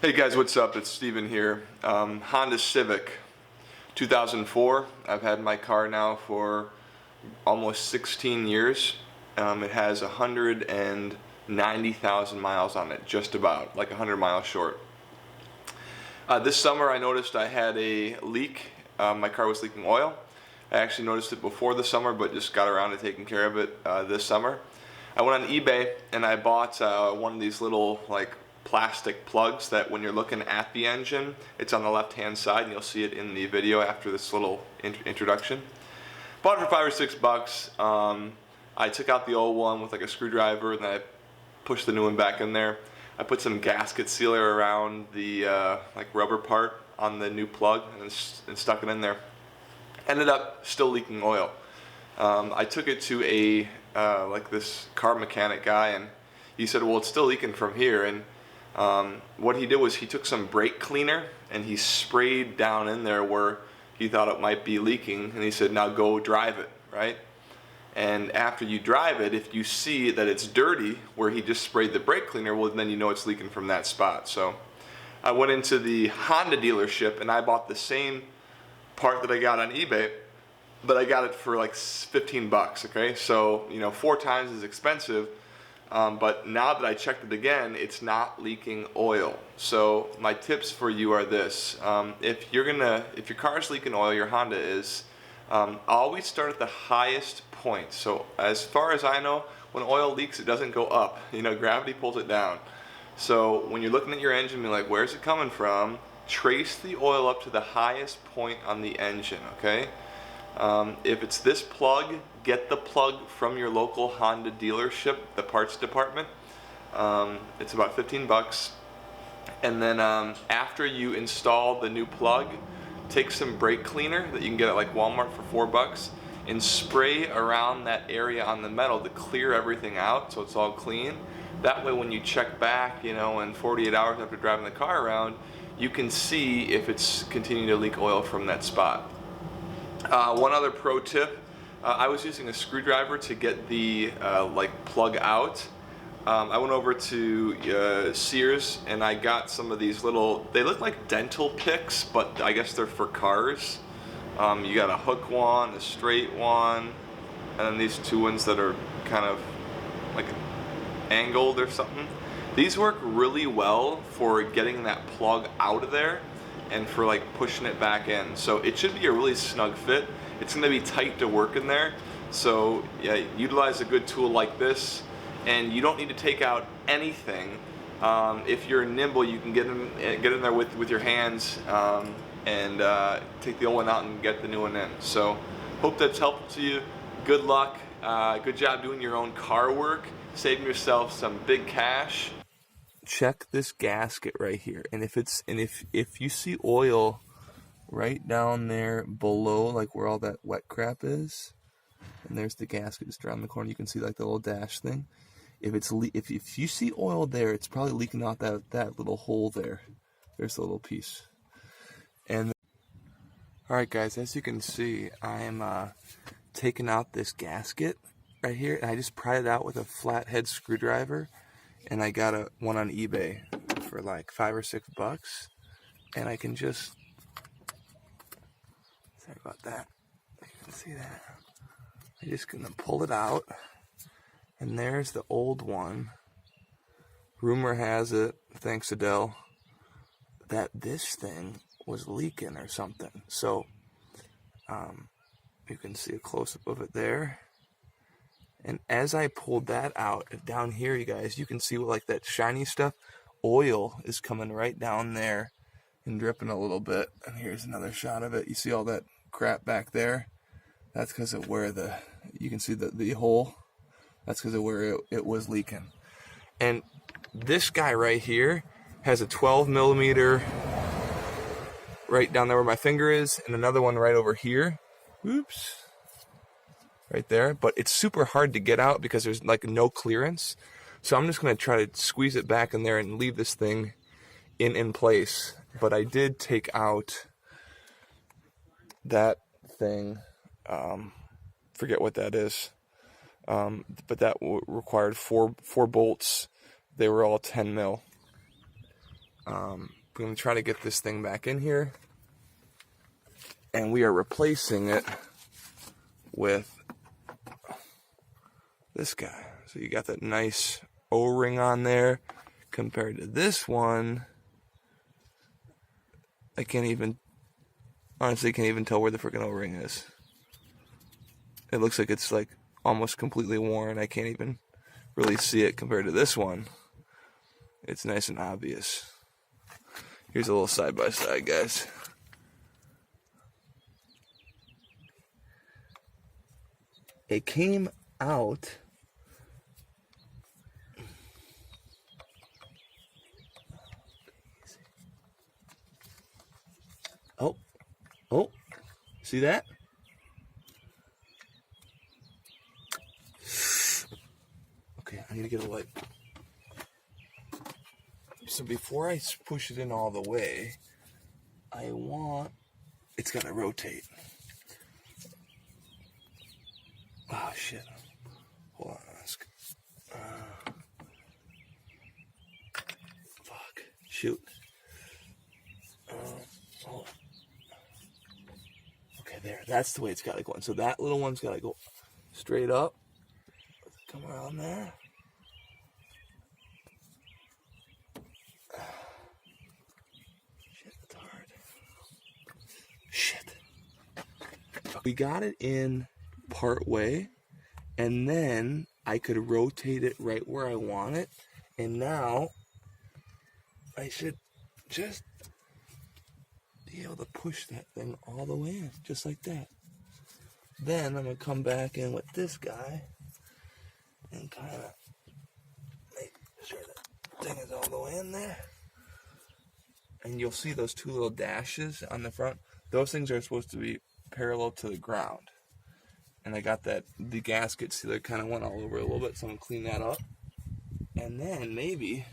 Hey guys, what's up? It's Steven here. Honda Civic 2004. I've had my car now for almost 16 years. It has 190,000 miles on it, just about, like 100 miles short. This summer I noticed I had a leak. My car was leaking oil. I actually noticed it before the summer, but just got around to taking care of it this summer. I went on eBay and I bought one of these little plastic plugs that when you're looking at the engine, it's on the left hand side, and you'll see it in the video after this little introduction. Bought it for $5 or $6. I took out the old one with like a screwdriver, and then I pushed the new one back in there. I put some gasket sealer around the rubber part on the new plug and stuck it in there. Ended up still leaking oil. I took it to a this car mechanic guy, and he said, well, it's still leaking from here. And what he did was he took some brake cleaner and he sprayed down in there where he thought it might be leaking, and he said, now go drive it, right? And after you drive it, if you see that it's dirty where he just sprayed the brake cleaner, well, then you know it's leaking from that spot. So I went into the Honda dealership and I bought the same part that I got on eBay, but I got it for like 15 bucks, okay? So, 4 times as expensive. But now that I checked it again, it's not leaking oil. So my tips for you are this: if your car is leaking oil, your Honda is, always start at the highest point. So as far as I know, when oil leaks, it doesn't go up. Gravity pulls it down. So when you're looking at your engine, you're like, where's it coming from? Trace the oil up to the highest point on the engine, okay? If it's this plug, get the plug from your local Honda dealership, the parts department. It's about 15 bucks. And then after you install the new plug, take some brake cleaner that you can get at like Walmart for 4 bucks and spray around that area on the metal to clear everything out so it's all clean. That way when you check back, in 48 hours after driving the car around, you can see if it's continuing to leak oil from that spot. One other pro tip, I was using a screwdriver to get the plug out. I went over to Sears and I got some of these they look like dental picks, but I guess they're for cars. You got a hook one, a straight one, and then these 2 ones that are kind of like angled or something. These work really well for getting that plug out of there and for pushing it back in. So it should be a really snug fit. It's gonna be tight to work in there. So yeah, utilize a good tool like this, and you don't need to take out anything. If you're nimble, you can get in there with your hands and take the old one out and get the new one in. So hope that's helpful to you. Good luck. Good job doing your own car work, saving yourself some big cash. Check this gasket right here, and if you see oil right down there below, like where all that wet crap is, and there's the gasket just around the corner, you can see like the little dash thing. If you see oil there, it's probably leaking out that little hole there. There's the little piece. And all right, guys, as you can see, I'm taking out this gasket right here, and I just pried it out with a flathead screwdriver. And I got one on eBay for like $5 or $6, and I can just, sorry about that, you can see that, I'm just gonna pull it out, and there's the old one. Rumor has it, thanks Adele, that this thing was leaking or something. So you can see a close-up of it there. And as I pulled that out, down here, you guys, you can see like that shiny stuff, oil is coming right down there and dripping a little bit. And here's another shot of it. You see all that crap back there? That's because of where you can see the hole. That's because of where it was leaking. And this guy right here has a 12 millimeter right down there where my finger is, and another one right over here. Oops. Right there, but it's super hard to get out because there's like no clearance. So I'm just going to try to squeeze it back in there and leave this thing in place. But I did take out that thing, forget what that is, but that required four bolts. They were all 10 mil. I'm going to try to get this thing back in here. And we are replacing it with this guy. So you got that nice O-ring on there. Compared to this one, I honestly can't even tell where the freaking O-ring is. It looks like it's like almost completely worn. I can't even really see it compared to this one. It's nice and obvious. Here's a little side-by-side, guys. It came out Oh, see that? Okay, I need to get a light. So before I push it in all the way, it's gotta rotate. Oh shit. Hold on. Fuck. Shoot. Hold on. Okay, there. That's the way it's gotta go. And so that little one's gotta go straight up. Come around there. Shit, it's hard. Shit. We got it in part way, and then I could rotate it right where I want it, and now I should just be able to push that thing all the way in, just like that. Then I'm going to come back in with this guy and kind of make sure that thing is all the way in there. And you'll see those two little dashes on the front. Those things are supposed to be parallel to the ground. And I got the gasket sealer kind of went all over a little bit, so I'm going to clean that up. And then maybe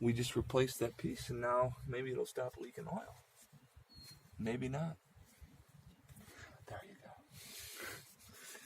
we just replace that piece, and now maybe it'll stop leaking oil. Maybe not.